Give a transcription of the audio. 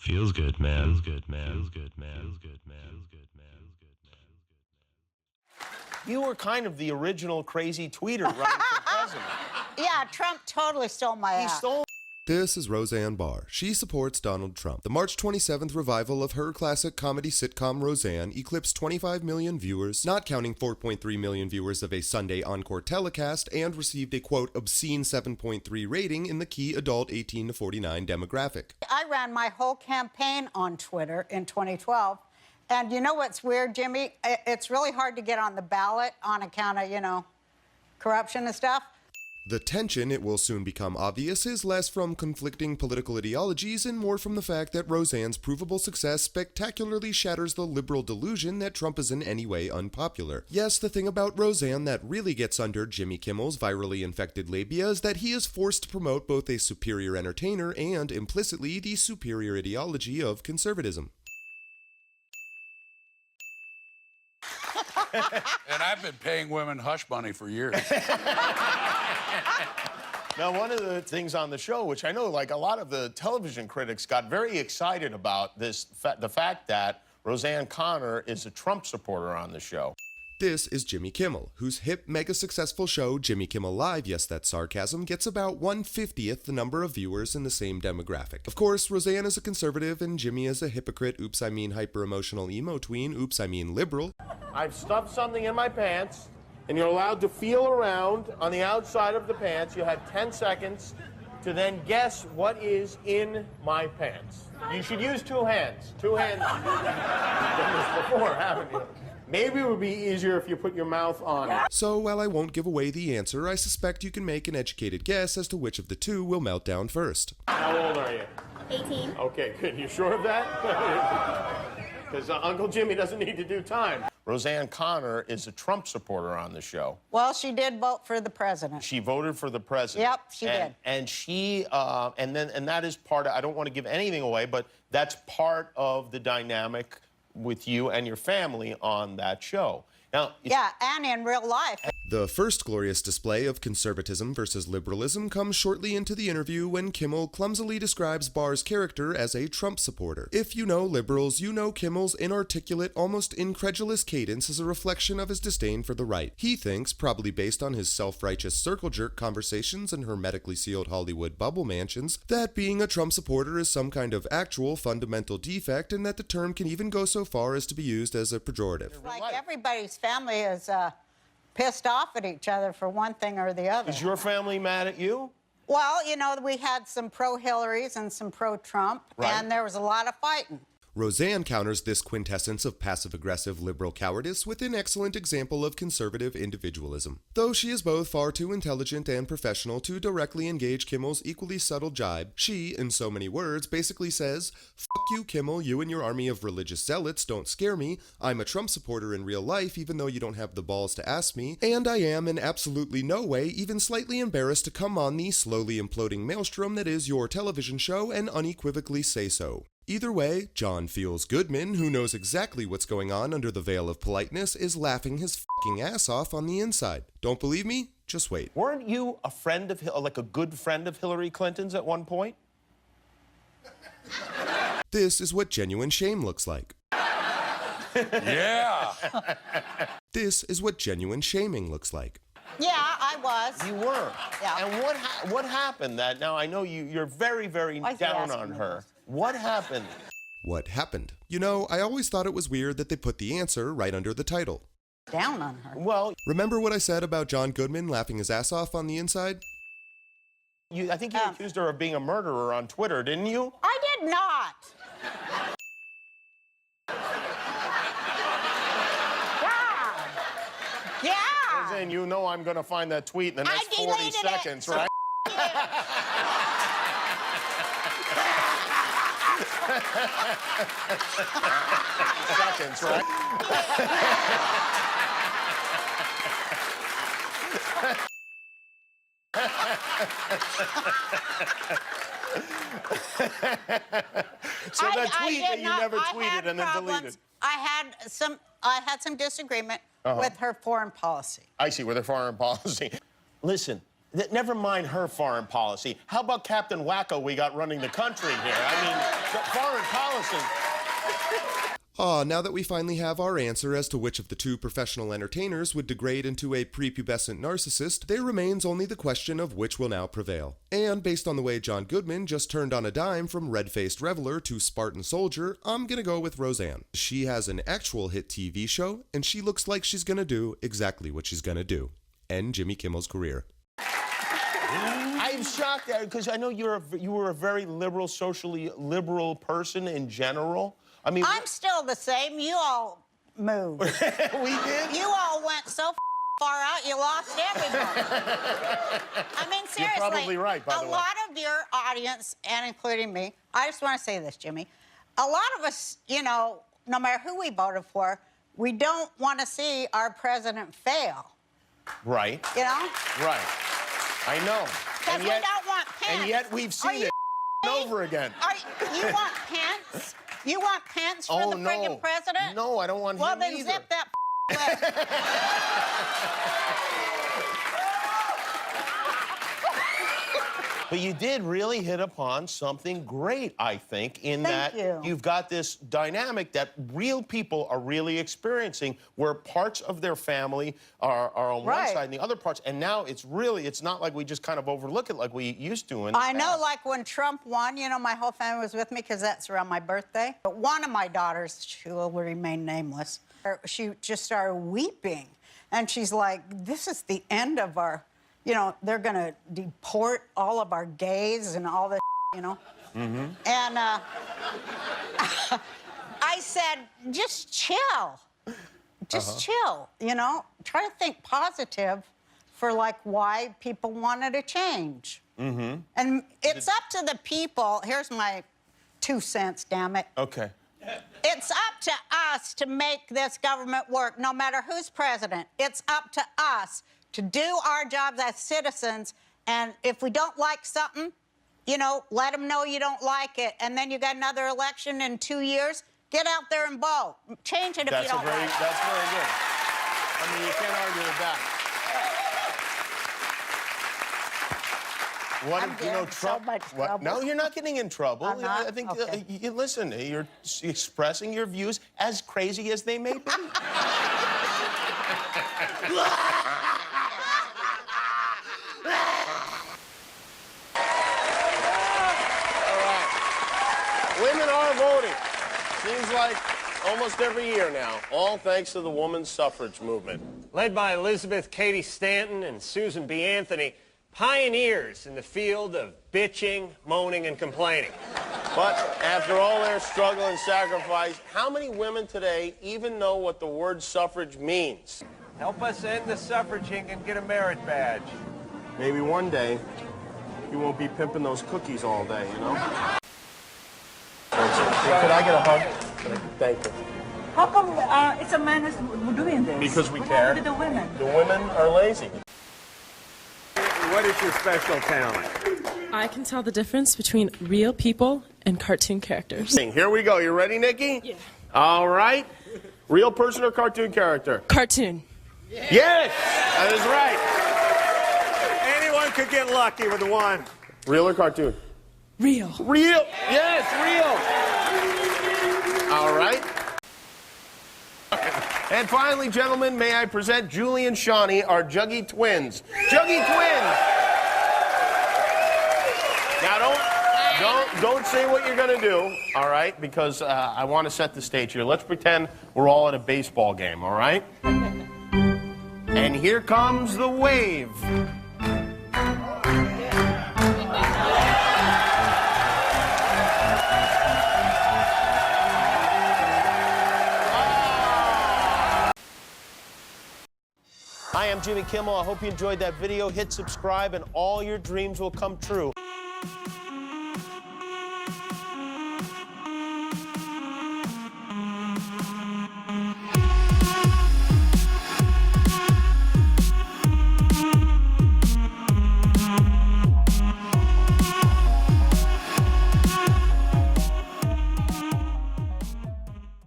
Feels good, man. Feels good, man. Feels good, man. Feels good, man. Feels good, man. Feels good, man. You were kind of the original crazy tweeter running for president. Yeah, Trump totally stole my act. This is Roseanne Barr. She supports Donald Trump. The March 27th revival of her classic comedy sitcom Roseanne eclipsed 25 million viewers, not counting 4.3 million viewers of a Sunday encore telecast, and received a, quote, obscene 7.3 rating in the key adult 18 to 49 demographic. I ran my whole campaign on Twitter in 2012. And you know what's weird, Jimmy? It's really hard to get on the ballot on account of, you know, corruption and stuff. The tension, it will soon become obvious, is less from conflicting political ideologies and more from the fact that Roseanne's provable success spectacularly shatters the liberal delusion that Trump is in any way unpopular. Yes, the thing about Roseanne that really gets under Jimmy Kimmel's virally infected labia is that he is forced to promote both a superior entertainer and, implicitly, the superior ideology of conservatism. And I've been paying women hush money for years. Now, one of the things on the show, which I know, like, a lot of the television critics got very excited about this, the fact that Roseanne Connor is a Trump supporter on the show. This is Jimmy Kimmel, whose hip, mega-successful show, Jimmy Kimmel Live, yes, that's sarcasm, gets about 1/50th the number of viewers in the same demographic. Of course, Roseanne is a conservative and Jimmy is a hypocrite, oops, I mean hyper-emotional emo tween, oops, I mean liberal. I've stuffed something in my pants, and you're allowed to feel around on the outside of the pants. You have 10 seconds to then guess what is in my pants. You should use two hands. Two hands. You've done this before, haven't you? Maybe it would be easier if you put your mouth on it. So, while I won't give away the answer, I suspect you can make an educated guess as to which of the two will melt down first. How old are you? 18. Okay, good. You sure of that? Because Uncle Jimmy doesn't need to do time. Roseanne Connor is a Trump supporter on the show. Well, she did vote for the president. She voted for the president. Yep, she did. And she, and that is part of, I don't want to give anything away, but that's part of the dynamic with you and your family on that show. Now, yeah, and in real life. The first glorious display of conservatism versus liberalism comes shortly into the interview when Kimmel clumsily describes Barr's character as a Trump supporter. If you know liberals, you know Kimmel's inarticulate, almost incredulous cadence is a reflection of his disdain for the right. He thinks, probably based on his self-righteous circle-jerk conversations in hermetically sealed Hollywood bubble mansions, that being a Trump supporter is some kind of actual fundamental defect and that the term can even go so far as to be used as a pejorative. Like everybody's family is pissed off at each other for one thing or the other. Is your family mad at you? Well, you know, we had some pro-Hillarys and some pro-Trump, and there was a lot of fighting. Roseanne counters this quintessence of passive-aggressive liberal cowardice with an excellent example of conservative individualism. Though she is both far too intelligent and professional to directly engage Kimmel's equally subtle jibe, she, in so many words, basically says, "Fuck you, Kimmel, you and your army of religious zealots don't scare me. I'm a Trump supporter in real life, even though you don't have the balls to ask me, and I am in absolutely no way even slightly embarrassed to come on the slowly imploding maelstrom that is your television show and unequivocally say so." Either way, John Feels Goodman, who knows exactly what's going on under the veil of politeness, is laughing his fucking ass off on the inside. Don't believe me? Just wait. Weren't you a friend of, like a good friend of Hillary Clinton's at one point? This is what genuine shame looks like. Yeah. This is what genuine shaming looks like. Yeah, I was. You were. Yeah. And what happened that, now I know you're very, very down on her. What happened? What happened? You know, I always thought it was weird that they put the answer right under the title. Down on her. Well, remember what I said about John Goodman laughing his ass off on the inside? I think you accused her of being a murderer on Twitter, didn't you? I did not. Yeah. Roseanne, you know I'm going to find that tweet in the next 40 seconds, right? Seconds, right? So that tweet that you never tweeted and then deleted. I had some disagreement with her foreign policy. I see, with her foreign policy. Listen, never mind her foreign policy. How about Captain Wacko we got running the country here? I mean, foreign policy. Now that we finally have our answer as to which of the two professional entertainers would degrade into a prepubescent narcissist, there remains only the question of which will now prevail. And based on the way John Goodman just turned on a dime from red-faced reveler to Spartan soldier, I'm gonna go with Roseanne. She has an actual hit TV show, and she looks like she's gonna do exactly what she's gonna do. End Jimmy Kimmel's career. I'm shocked because I know you were a very liberal, socially liberal person in general. I mean, I'm still the same. You all moved. We did? You all went so far out, you lost everybody. I mean, seriously. You're probably right, by the way. A lot of your audience, and including me, I just want to say this, Jimmy. A lot of us, you know, no matter who we voted for, we don't want to see our president fail. Right. You know? Right. I know. Because we don't want pants. And yet we've seen it over again. You want pants? You want pants for the friggin' president? No, I don't want him either. Well, then zip that lip. But you did really hit upon something great, I think, in that you've got this dynamic that real people are really experiencing, where parts of their family are on one side and the other parts, and now it's not like we just kind of overlook it like we used to in the I know, past. like when Trump won, you know, my whole family was with me because that's around my birthday. But one of my daughters, she will remain nameless, she just started weeping. And she's like, this is the end of our... You know, they're going to deport all of our gays and all this, you know? Mm-hmm. And I said, just chill. Just chill, you know? Try to think positive for, like, why people wanted to change. Mm-hmm. And it's up to the people. Here's my 2 cents, damn it. Okay. It's up to us to make this government work, no matter who's president. It's up to us to do our jobs as citizens, and if we don't like something, you know, let them know you don't like it, and then you got another election in 2 years, get out there and vote. Change it if you don't like it. That's very good. I mean, you can't argue with that. What I'm if, you know, Trump? so much trouble. No, you're not getting in trouble. I'm not? I think, Okay. listen, you're expressing your views as crazy as they may be. Women are voting. Seems like almost every year now, all thanks to the women's suffrage movement. Led by Elizabeth Cady Stanton and Susan B. Anthony, pioneers in the field of bitching, moaning, and complaining. But after all their struggle and sacrifice, how many women today even know what the word suffrage means? Help us end the suffraging and get a merit badge. Maybe one day, you won't be pimping those cookies all day, you know? Could I get a hug? Thank you. How come it's a man who's doing this? Because we What care. happened to the women? The women are lazy. What is your special talent? I can tell the difference between real people and cartoon characters. Here we go. You ready, Nikki? Yeah. All right. Real person or cartoon character? Cartoon. Yes, that is right. Anyone could get lucky with one. Real or cartoon? Real. Real. Yes, real. All right. And finally, gentlemen, may I present Julie and Shawnee, our Juggy twins. Juggy twins. Now, don't say what you're going to do, all right? Because I want to set the stage here. Let's pretend we're all at a baseball game, all right? And here comes the wave. Hi, I'm Jimmy Kimmel. I hope you enjoyed that video. Hit subscribe and all your dreams will come true.